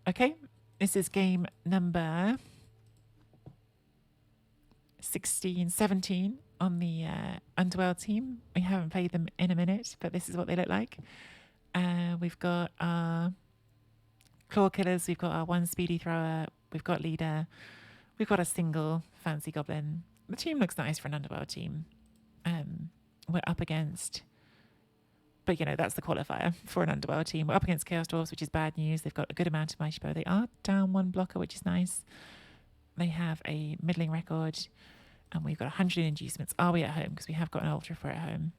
Okay, this is game number 16, 17 on the Underworld team. We haven't played them in a minute, but this is what they look like. We've got our claw killers, we've got our one speedy thrower, we've got leader, we've got a single fancy goblin. The team looks nice for an Underworld team. We're up against, but you know, that's the qualifier for an Underworld team. We're up against Chaos Dwarves, which is bad news. They've got a good amount of mighty bow. They are down one blocker, which is nice. They have a middling record, and we've got 100 inducements. Are we at home? Because we have got an ultra for at home.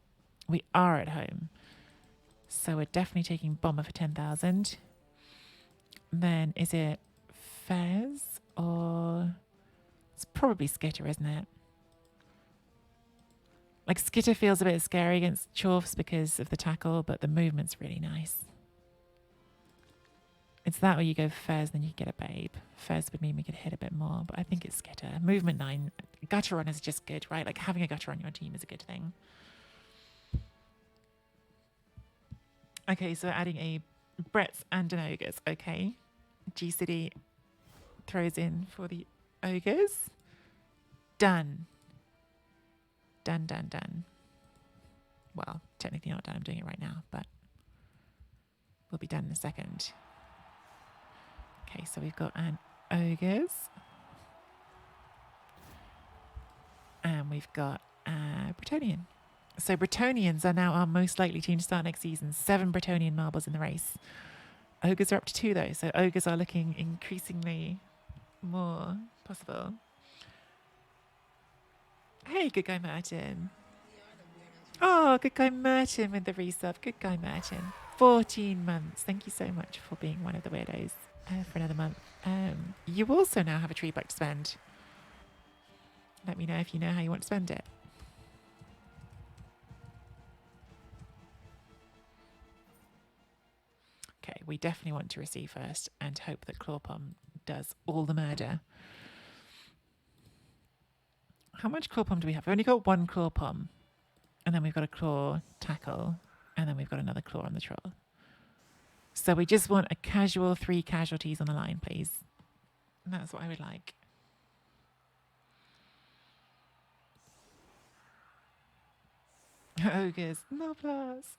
We are at home. So we're definitely taking bomber for 10,000. Then is it Fez or it's probably Skitter, isn't it? Like Skitter feels a bit scary against Chorfs because of the tackle, but the movement's really nice. It's that or you go Fez, then you get a babe. Fez would mean we could hit a bit more, but I think it's Skitter. Movement 9. Gutter run is just good, right? Like having a gutter on your team is a good thing. Okay, so we're adding a Brett's and an Ogres. Okay. G City throws in for the Ogres. Done. Done, done, done. Well, technically not done. I'm doing it right now, but we'll be done in a second. Okay, so we've got an Ogres. And we've got a Bretonian. So Bretonians are now our most likely team to start next season. 7 Bretonian marbles in the race. Ogres are up to 2 though, so Ogres are looking increasingly more possible. Hey, good guy Martin. Oh, good guy Merton with the resub. Good guy Merton. 14 months. Thank you so much for being one of the weirdos for another month. You also now have a tree buck to spend. Let me know if you know how you want to spend it. Okay, we definitely want to receive first and hope that Clawpom does all the murder. How much Clawpom do we have? We've only got 1 Clawpom. And then we've got a claw tackle. And then we've got another claw on the troll. So we just want a casual 3 casualties on the line, please. And that's what I would like. Ogres. No plus.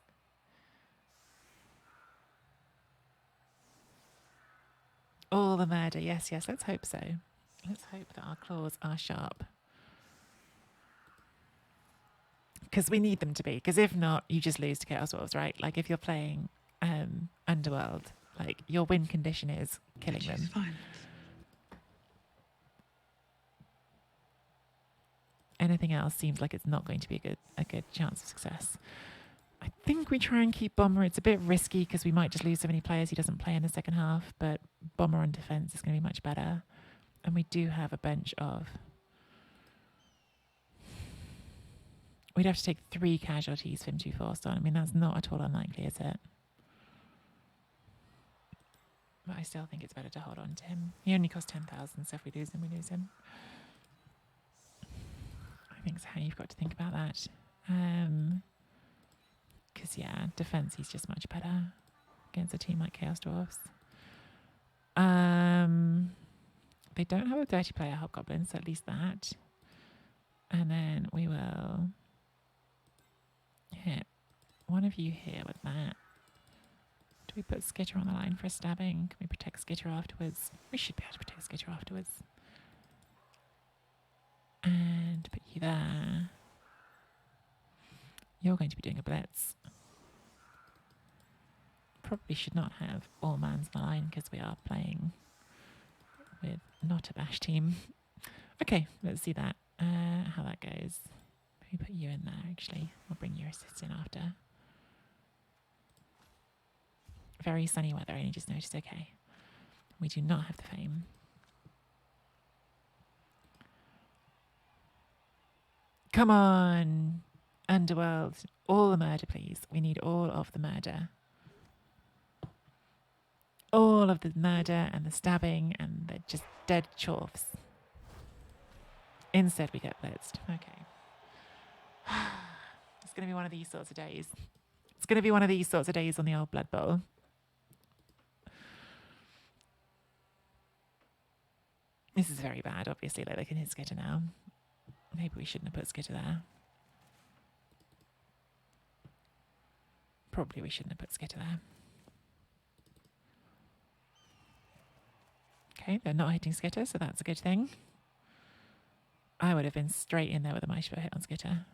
All the murder. Yes, yes. Let's hope so. Let's hope that our claws are sharp. Because we need them to be. Because if not, you just lose to Chaos Dwarves, right? Like if you're playing Underworld, like your win condition is killing them. Anything else seems like it's not going to be a good chance of success. I think we try and keep Bomber. It's a bit risky because we might just lose so many players he doesn't play in the second half, but Bomber on defense is going to be much better. And we do have a bench of... We'd have to take 3 casualties for him to be forced on. I mean, that's not at all unlikely, is it? But I still think it's better to hold on to him. He only costs 10,000, so if we lose him, we lose him. I think so. You've got to think about that. Because, yeah, defense, he's just much better against a team like Chaos Dwarves. They don't have a dirty player hobgoblin, so at least that. And then we will hit one of you here with that. Do we put Skitter on the line for a stabbing? Can we protect Skitter afterwards? We should be able to protect Skitter afterwards. And put you there. You're going to be doing a blitz. Probably should not have all mans on the line because we are playing with not a bash team. Okay, let's see that. How that goes. Maybe put you in there actually. I'll bring your assist in after. Very sunny weather, I only just noticed. Okay. We do not have the fame. Come on, Underworld. All the murder, please. We need all of the murder. All of the murder and the stabbing and the just dead chorfs. Instead, we get blitzed. Okay. It's going to be one of these sorts of days. It's going to be one of these sorts of days on the old Blood Bowl. This is very bad, obviously. Like, they can hit Skitter now. Maybe we shouldn't have put Skitter there. Probably we shouldn't have put Skitter there. Okay, they're not hitting Skitter, so that's a good thing. I would have been straight in there with a Mice hit on Skitter.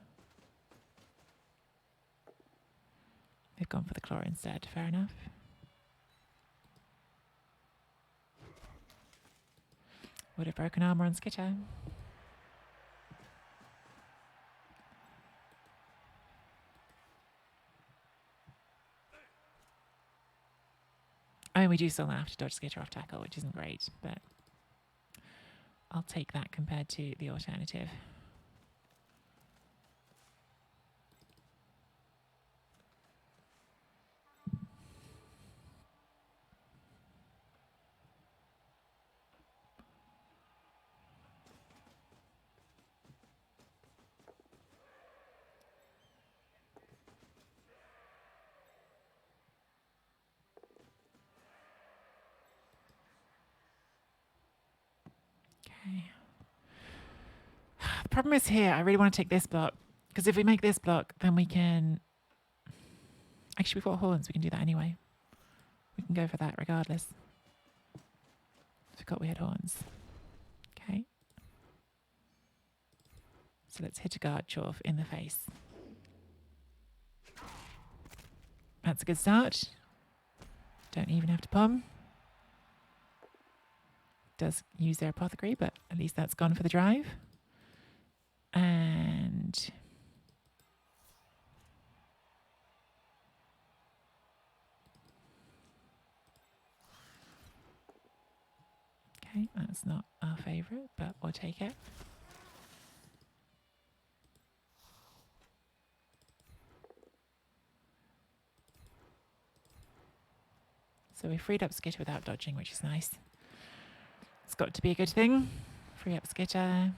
They've gone for the Claw instead. Fair enough. Would have broken armor on Skitter. I mean, we do still have to dodge Skitter off tackle, which isn't great, but I'll take that compared to the alternative. Okay. The problem is here, I really want to take this block, because if we make this block, then we can... Actually, we've got horns. We can do that anyway. We can go for that regardless. Forgot we had horns. Okay. So let's hit a guard Chorf in the face. That's a good start. Don't even have to pom. Does use their apothecary, but at least that's gone for the drive. And... okay, that's not our favourite, but we'll take it. So we freed up Skitter without dodging, which is nice. It's got to be a good thing. Free up Skitter.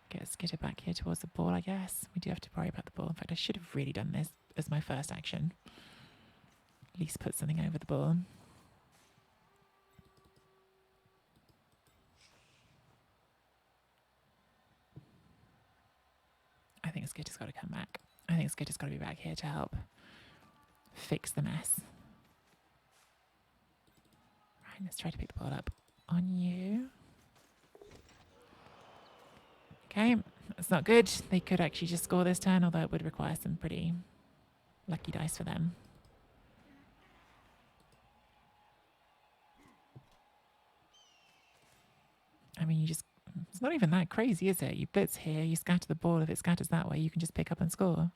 Get Skitter back here towards the ball, I guess. We do have to worry about the ball. In fact, I should have really done this as my first action. At least put something over the ball. I think Skitter's got to come back. I think Skitter's got to be back here to help fix the mess. Right, let's try to pick the ball up on you. Okay, that's not good. They could actually just score this turn, although it would require some pretty lucky dice for them. I mean, it's not even that crazy, is it? You blitz here, you scatter the ball. If it scatters that way, you can just pick up and score.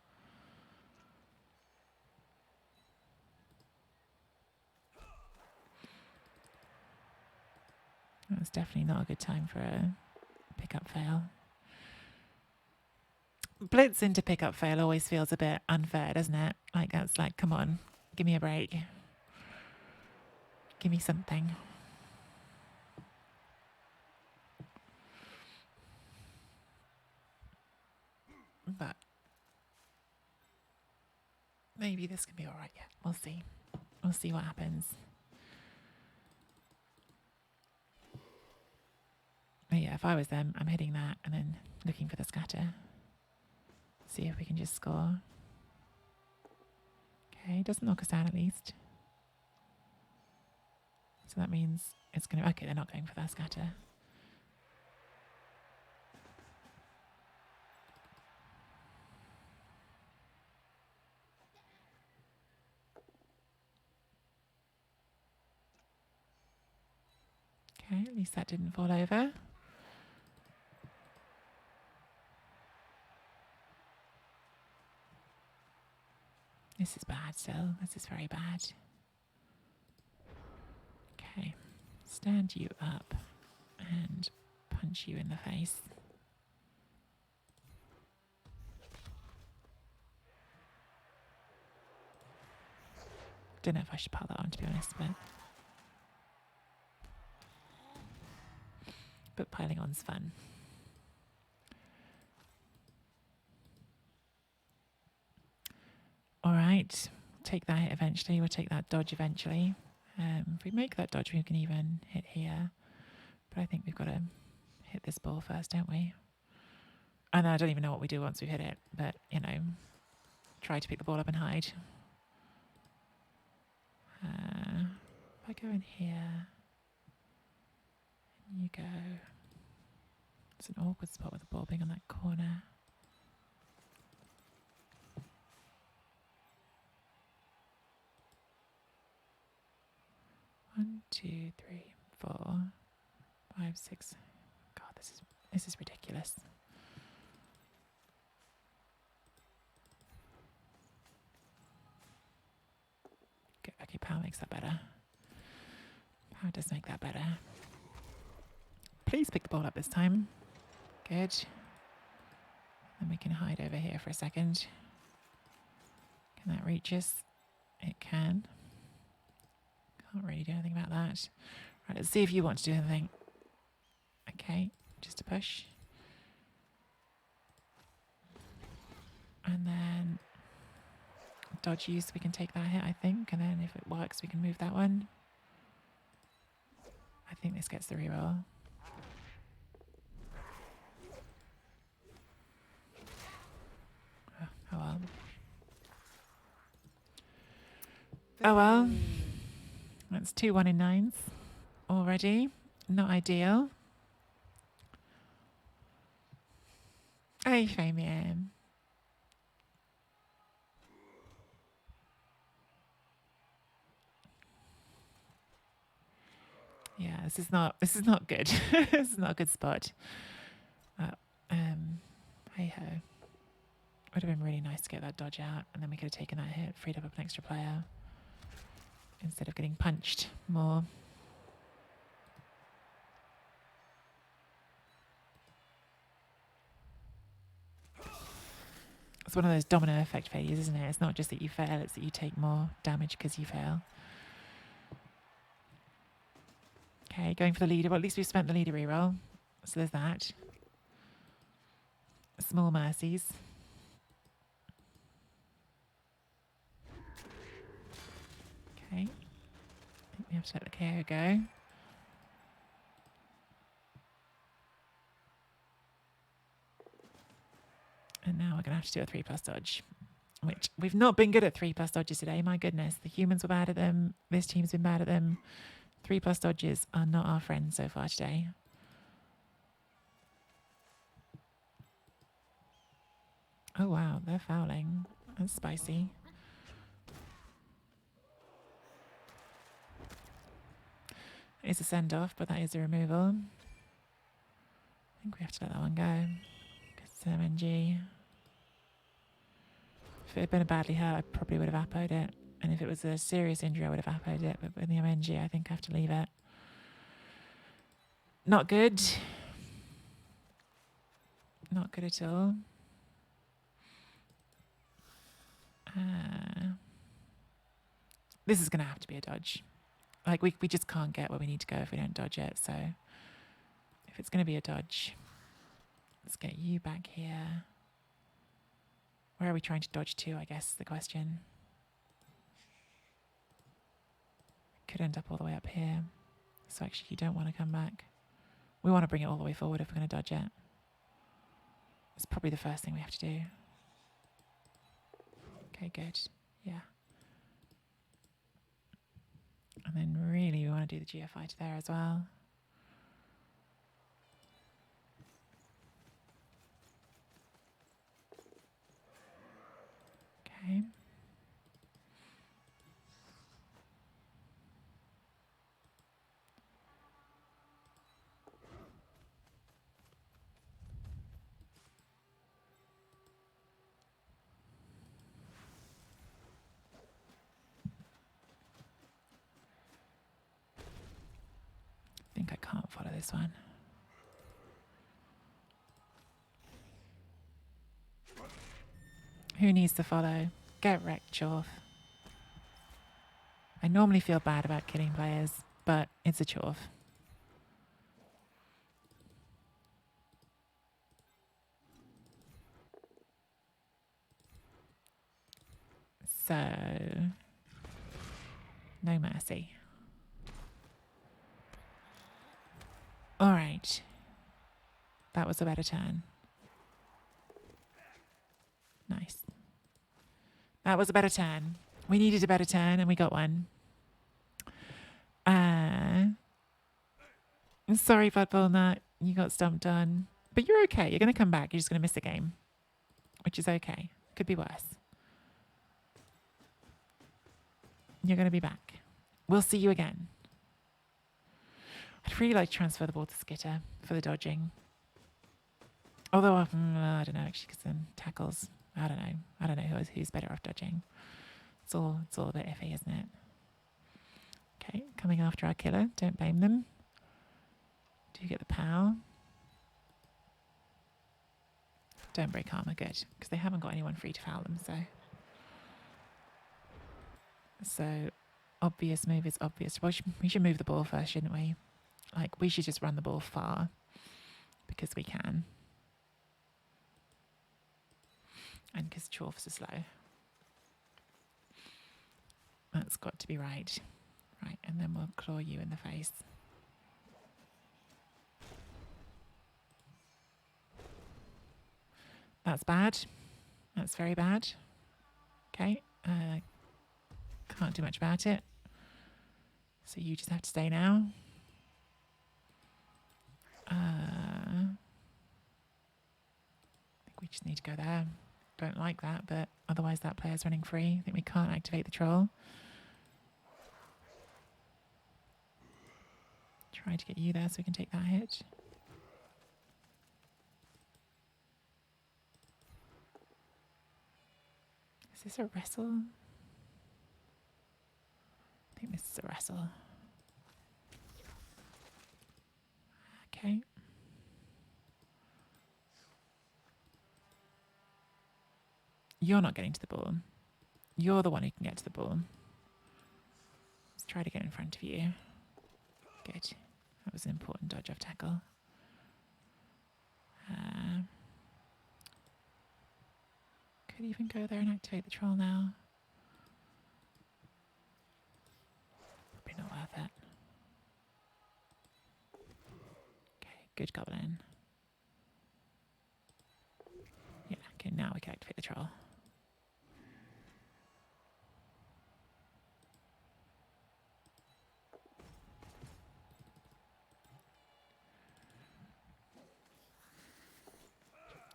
That's definitely not a good time for a pick-up fail. Blitz into pick-up fail always feels a bit unfair, doesn't it? Like, that's like, come on, give me a break. Give me something. But maybe this can be all right. Yeah, we'll see. We'll see what happens. But yeah, if I was them, I'm hitting that and then looking for the scatter. See if we can just score. Okay, doesn't knock us down at least. So that means it's going to... okay, they're not going for that scatter. Okay, at least that didn't fall over. This is bad still. This is very bad. Okay, stand you up and punch you in the face. Don't know if I should pile that on, to be honest, but piling on's fun. All right, take that hit eventually. We'll take that dodge eventually. If we make that dodge, we can even hit here. But I think we've got to hit this ball first, don't we? And I don't even know what we do once we hit it, but, you know, try to pick the ball up and hide. If I go in here, and you go. It's an awkward spot with the ball being on that corner. One, two, three, 4, 5, 6. God, this is ridiculous. Okay, power makes that better. Power does make that better. Please pick the ball up this time. Good. Then we can hide over here for a second. Can that reach us? It can. Can't really do anything about that. Right, let's see if you want to do anything. Okay, just a push. And then dodge you so we can take that hit, I think. And then if it works, we can move that one. I think this gets the reroll. Oh well. Oh well. That's 2 1 in 9s already. Not ideal. Hey, Fabian. Yeah, this is not good. This is not a good spot. Hey ho. Would have been really nice to get that dodge out, and then we could have taken that hit, freed up an extra player, instead of getting punched more. It's one of those domino effect failures, isn't it? It's not just that you fail, it's that you take more damage because you fail. Okay, going for the leader. Well, at least we've spent the leader reroll. So there's that. Small mercies. Okay. I think we have to let the KO go. And now we're going to have to do a 3+ dodge, which we've not been good at 3+ dodges today. My goodness, the humans were bad at them. This team's been bad at them. 3+ dodges are not our friends so far today. Oh wow, they're fouling. That's spicy. It's a send-off, but that is a removal. I think we have to let that one go. It's an MNG. If it had been a badly hurt, I probably would have appoed it. And if it was a serious injury, I would have appoed it. But with the MNG, I think I have to leave it. Not good. Not good at all. This is going to have to be a dodge. Like, we just can't get where we need to go if we don't dodge it. So if it's going to be a dodge, let's get you back here. Where are we trying to dodge to, I guess, is the question. Could end up all the way up here. So actually, you don't want to come back. We want to bring it all the way forward if we're going to dodge it. It's probably the first thing we have to do. Okay, good. Yeah. And then really we want to do the GFI to there as well. Okay. I think I can't follow this one. Who needs to follow? Get wrecked, Chorf. I normally feel bad about killing players, but it's a Chorf. So, no mercy. Oh, Right. That was a better turn. Nice. That was a better turn. We needed a better turn and we got one. Sorry, Budballnut. You got stumped on. But you're okay. You're going to come back. You're just going to miss the game, which is okay. Could be worse. You're going to be back. We'll see you again. I'd really like to transfer the ball to Skitter for the dodging. Although, I don't know, actually, because then tackles, I don't know. I don't know who's better off dodging. It's all a bit iffy, isn't it? Okay, coming after our killer. Don't blame them. Do you get the power? Don't break armor, good. Because they haven't got anyone free to foul them, So, obvious move is obvious. Well, we should move the ball first, shouldn't we? Like, we should just run the ball far. Because we can. And because dwarves are slow. That's got to be right. Right, and then we'll claw you in the face. That's bad. That's very bad. Okay. Can't do much about it. So you just have to stay now. I think we just need to go there. Don't like that, but otherwise that player's running free. I think we can't activate the troll. Try to get you there so we can take that hit. Is this a wrestle? I think this is a wrestle. Okay. You're not getting to the ball. You're the one who can get to the ball. Let's try to get in front of you. Good. That was an important dodge off tackle. Could even go there and activate the troll now. Probably not worth it. Okay, good goblin. Yeah, okay, now we can activate the troll.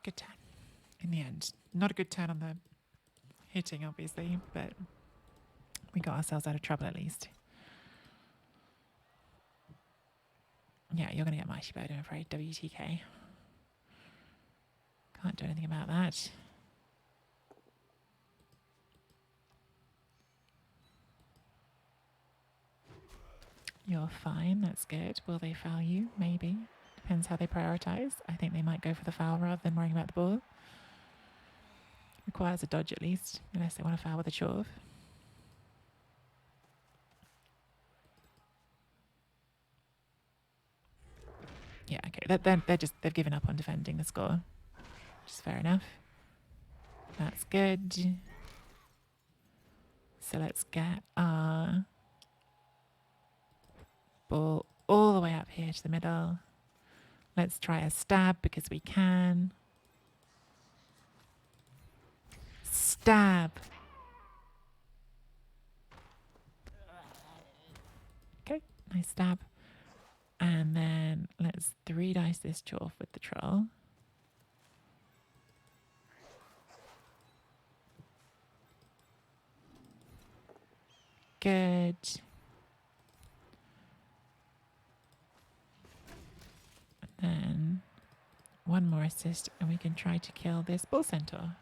Good turn. In the end. Not a good turn on the hitting, obviously, but we got ourselves out of trouble at least. Yeah, you're going to get Mighty Bird, I'm afraid. WTK. Can't do anything about that. You're fine, that's good. Will they foul you? Maybe. Depends how they prioritise. I think they might go for the foul rather than worrying about the ball. Requires a dodge at least, unless they want to foul with a chove. Yeah, okay. They've given up on defending the score, which is fair enough. That's good. So let's get our ball all the way up here to the middle. Let's try a stab because we can. Stab. Okay, nice stab. And then let's 3 dice this chorf with the troll. Good. And then 1 more assist and we can try to kill this bull centaur.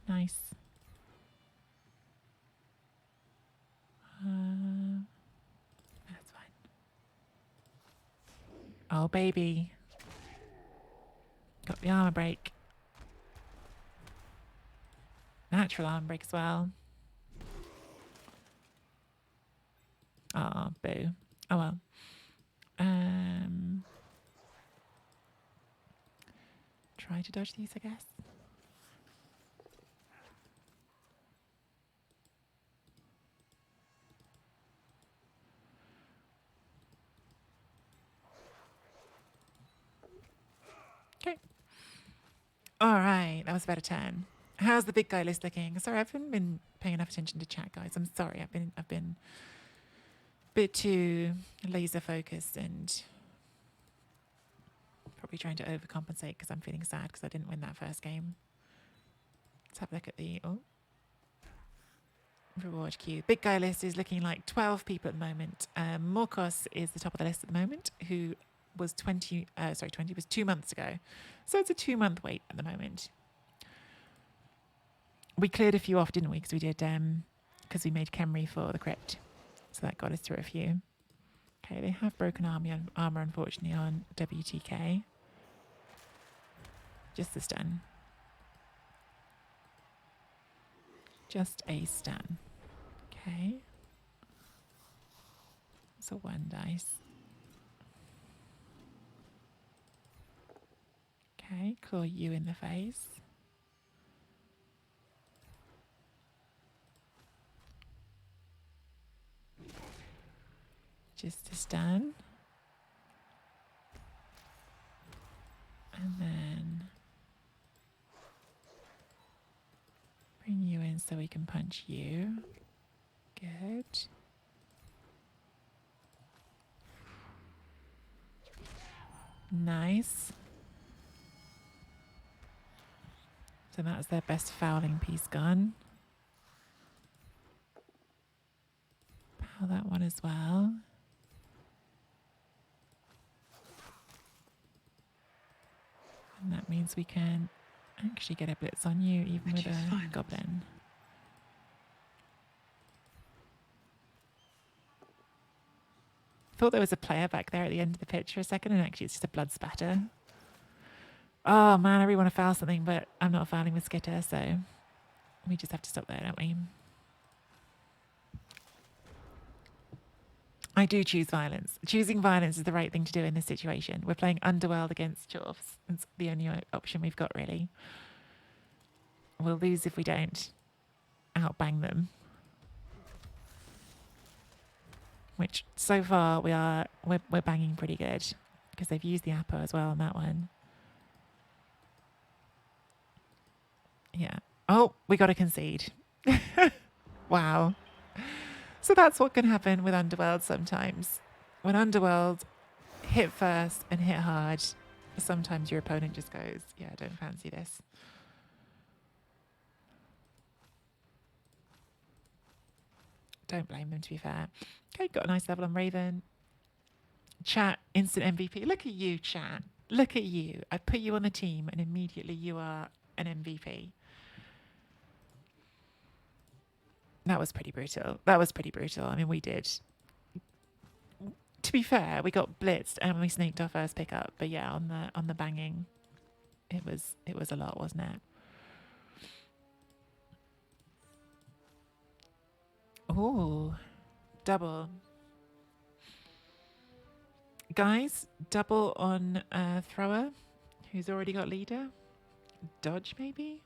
Nice. That's fine. Oh, baby. Got the armor break. Natural armor break as well. Oh, boo. Oh, well. Try to dodge these, I guess. All right, that was a better turn. How's the big guy list looking? Sorry, I haven't been paying enough attention to chat, guys. I'm sorry. I've been a bit too laser focused and probably trying to overcompensate because I'm feeling sad because I didn't win that first game. Let's have a look at the reward queue. Big guy list is looking like 12 people at the moment. Morkos is the top of the list at the moment, who was 20 was 2 months ago. So it's a 2-month wait at the moment. We cleared a few off, didn't we? Because we did, because we made Khemri for the crypt. So that got us through a few. Okay, they have broken armor, unfortunately, on WTK. Just a stun. Just a stun. Okay. So 1 dice. Okay, claw you in the face. Just a stun. And then bring you in so we can punch you. Good. Nice. So that's their best fouling piece gone. Pow that one as well. And that means we can actually get a blitz on you even with a goblin. Thought there was a player back there at the end of the pitch for a second, and actually it's just a blood spatter. Oh man, I really want to foul something, but I'm not fouling with Skitter, so we just have to stop there, don't we? I do choose violence. Choosing violence is the right thing to do in this situation. We're playing Underworld against dwarves. It's the only option we've got, really. We'll lose if we don't outbang them. Which, so far, we're banging pretty good. Because they've used the Apo as well on that one. Yeah. Oh, we got to concede. Wow. So that's what can happen with Underworld sometimes. When Underworld hit first and hit hard, sometimes your opponent just goes, yeah, I don't fancy this. Don't blame them, to be fair. Okay, got a nice level on Raven. Chat, instant MVP. Look at you, chat. Look at you. I put you on the team and immediately you are an MVP. That was pretty brutal. That was pretty brutal. I mean, we did. To be fair, we got blitzed and we sneaked our first pickup. But yeah, on the banging, it was a lot, wasn't it? Oh, double. Guys, double on thrower, who's already got leader. Dodge, maybe?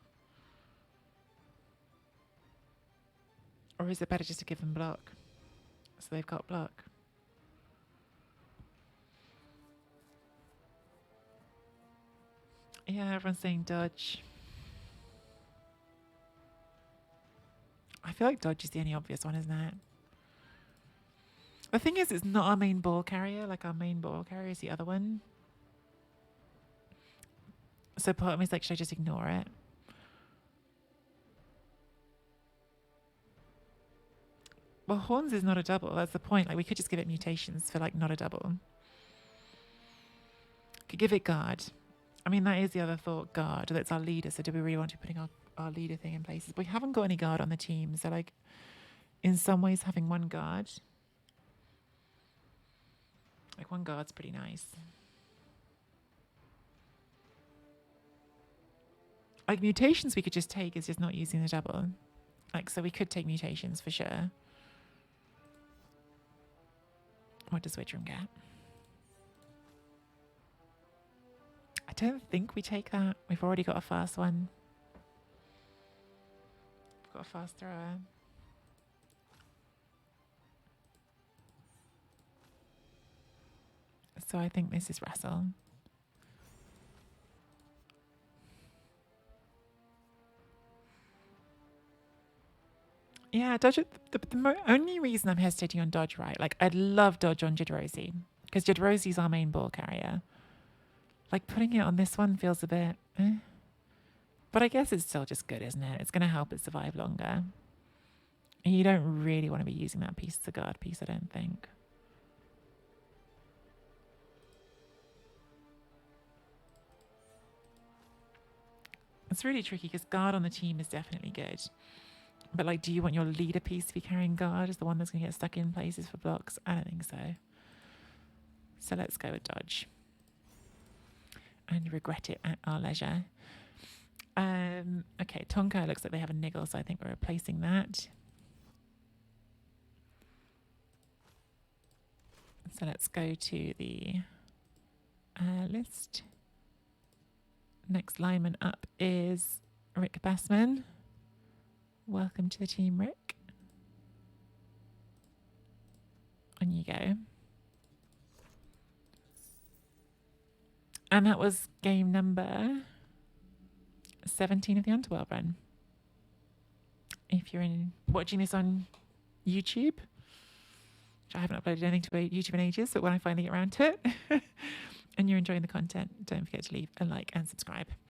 Or is it better just to give them block? So they've got block. Yeah, everyone's saying dodge. I feel like dodge is the only obvious one, isn't it? The thing is, it's not our main ball carrier. Like, our main ball carrier is the other one. So part of me is like, should I just ignore it? Well, horns is not a double. That's the point. Like, we could just give it mutations for, like, not a double. Could give it guard. I mean, that is the other thought, guard. That's our leader. So do we really want to be putting our leader thing in places? We haven't got any guard on the team. So, like, in some ways, having one guard. Like, one guard's pretty nice. Like, mutations we could just take is just not using the double. Like, so we could take mutations for sure. What does Witchroom get? I don't think we take that. We've already got a fast one. We've got a fast thrower. So I think this is wrestle. Yeah, Dodge. The only reason I'm hesitating on Dodge, right? Like, I'd love Dodge on Jadrosi because Jadrosi's our main ball carrier. Like, putting it on this one feels a bit. But I guess it's still just good, isn't it? It's going to help it survive longer. And you don't really want to be using that piece as a guard piece, I don't think. It's really tricky because guard on the team is definitely good. But, like, do you want your leader piece to be carrying guard as the one that's going to get stuck in places for blocks? I don't think so. So let's go with Dodge. And regret it at our leisure. Okay, Tonka looks like they have a niggle, so I think we're replacing that. So let's go to the list. Next lineman up is Rick Bassman. Welcome to the team, Rick. On you go. And that was game number 17 of the Underworld run. If you're watching this on YouTube, which I haven't uploaded anything to YouTube in ages, but when I finally get around to it, and you're enjoying the content, don't forget to leave a like and subscribe.